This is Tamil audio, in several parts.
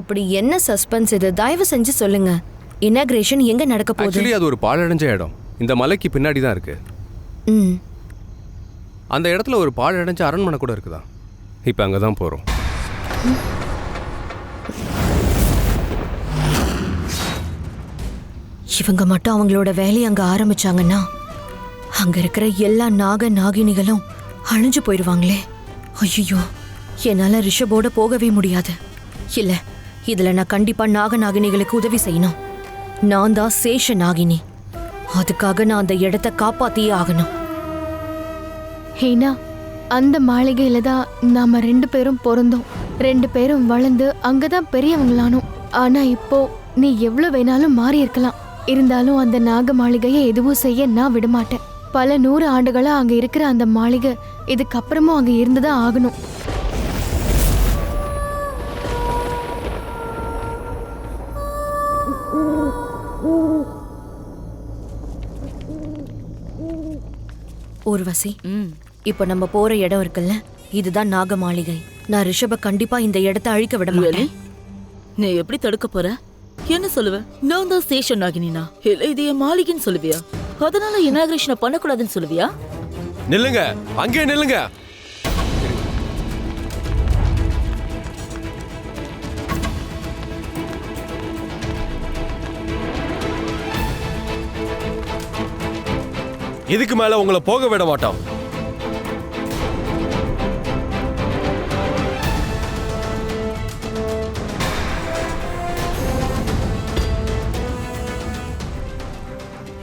அப்படி என்ன சஸ்பென்ஸ் இது? தயவு செஞ்சு சொல்லுங்க. இனாகிரேஷன் எங்க நடக்க போகுது? ஆக்சுவலி அது ஒரு பாழடைஞ்ச இடம். இந்த மலைக்கு பின்னாடி தான் இருக்கு. அந்த இடத்துல ஒரு பாழடைஞ்ச அரண்மனை கூட இருக்குதா. இப்போ அங்கே தான் போகிறோம். இவங்க மட்டும் அவங்களோட வேலையை அங்க ஆரம்பிச்சாங்கன்னா அங்க இருக்கிற எல்லா நாகினிகளும் அழிஞ்சு போயிடுவாங்களே. ஐயோ, என்னால ரிஷபோட போகவே முடியாது. இல்ல, இதுல நான் கண்டிப்பா நாகினிகளுக்கு உதவி செய்யணும். நான் தான் சேஷ நாகினி. அதுக்காக நான் அந்த இடத்தை காப்பாத்தியே ஆகணும். ஹேனா, அந்த மாளிகையில தான் நாம 2 பேரும் பிறந்தோம். 2 பேரும் வளர்ந்து அங்கதான் பெரியவங்களானோம். ஆனா இப்போ நீ எவ்வளவு வேணாலும் மாறி இருக்கலாம். இருந்தாலும் அந்த நாக மாளிகையை எதுவும் செய்ய நான் விடமாட்டேன். பல 100 ஆண்டுகளா அங்க இருக்கிற அந்த மாளிகை இதுக்கப்புறமும் அங்க இருந்துதான் ஆகணும். ஊர்வசி, இப்ப நம்ம போற இடம் இருக்குல்ல, இதுதான் நாக மாளிகை. நான் ரிஷப கண்டிப்பா இந்த இடத்தை அழிக்க விட மாட்டேன். நீ எப்படி தடுக்க போற? என்ன சொல்லுவ? நான் தான் சேஷன் நாகினா இல்ல இது என் மாளிகைன்னு சொல்லுவியா? அதனால இனாகிரேஷனை பண்ணக்கூடாதுன்னு சொல்லுவியா? நில்லுங்க, அங்கே நில்லுங்க. இதுக்கு மேல உங்களை போக விட மாட்டோம்.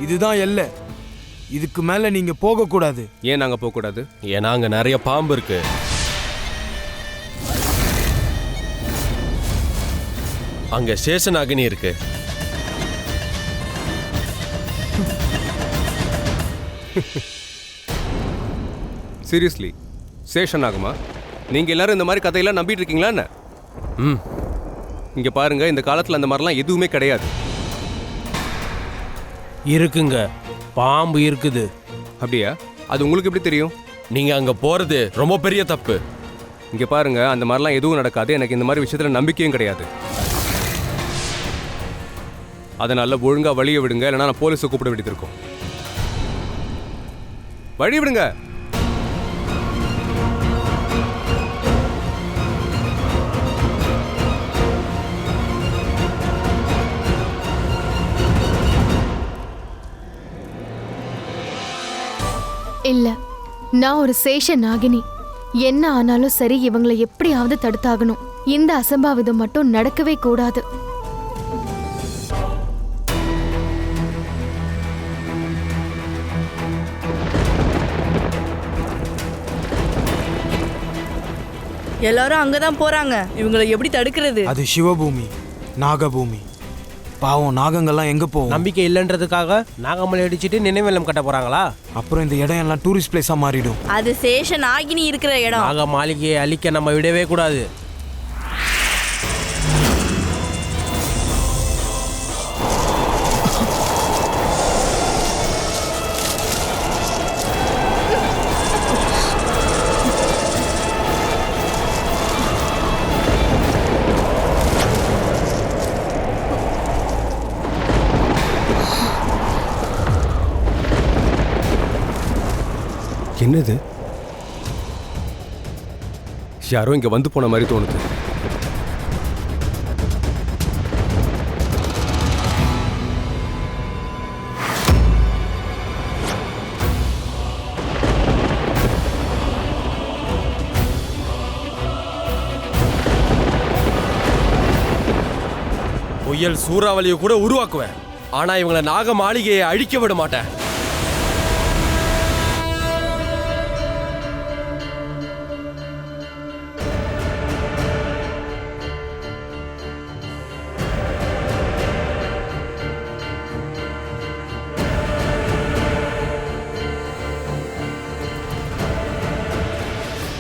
இதுதான் எல்லை. இதுக்கு மேல நீங்க போக கூடாது. ஏன் நாங்க போக கூடாது? ஏன்னா அங்க நிறைய பாம்பு இருக்கு. அங்க சேஷநாகினி இருக்கு. சீரியஸ்லி, சேஷன் ஆகுமா? நீங்க எல்லாரும் இந்த மாதிரி கதையெல்லாம் நம்பிட்டு இருக்கீங்களா என்ன? இங்க பாருங்க, இந்த காலத்துல அந்த மாதிரிலாம் எதுவுமே கிடையாது. இருக்குங்க, பாம்பு இருக்குது. அப்படியா? அது உங்களுக்கு எப்படி தெரியும்? நீங்க அங்க போறது ரொம்ப பெரிய தப்பு. இங்க பாருங்க, அந்த மாதிரிலாம் எதுவும் நடக்காது. எனக்கு இந்த மாதிரி விஷயத்துல நம்பிக்கையும் கிடையாது. அதனால ஒழுங்கா வழியை விடுங்க, இல்லைன்னா நான் போலீஸை கூப்பிட வேண்டியது இருக்கும். வழி விடுங்க. இல்ல, நான் ஒரு சேஷ நாகினி. என்ன ஆனாலும் சரி, இவங்களை எப்படியாவது தடுத்தாகணும். இந்த அசம்பாவிதம் மட்டும் நடக்கவே கூடாது. எல்லாரும் அங்கதான் போறாங்க. இவங்களை எப்படி தடுக்கிறது? அது சிவபூமி, நாகபூமி. பாவம், நாகங்கள்லாம் எங்க போகும்? நம்பிக்கை இல்லைன்றதுக்காக நாகமலை அடிச்சுட்டு நினைவெல்லம் கட்ட போறாங்களா? அப்புறம் இந்த இடம் எல்லாம் டூரிஸ்ட் பிளேஸா மாறிடும். அது சேஷன் நாகினி இருக்கிற இடம். நாக மாளிகையை அழிக்க நம்ம விடவே கூடாது. என்னது? யாரோ இங்க வந்து போன மாதிரி தோணுது. புயல் சூறாவளியை கூட உருவாக்குவேன். ஆனா இவங்களை நாக மாளிகையை அழிக்க விட மாட்டேன்.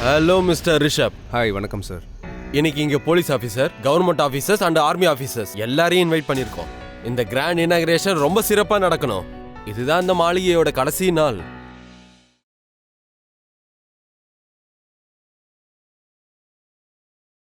Hello mister Rishabh. ஹாய், வணக்கம் சார். இன்னைக்கு இங்க police officer, government officers and army officers எல்லாரையும் இன்வைட் பண்ணிருக்கோம். இந்த கிராண்ட் இனாகிரேஷன் ரொம்ப சிறப்பா நடக்கணும். இதுதான் இந்த மாளிகையோட கடைசி நாள்.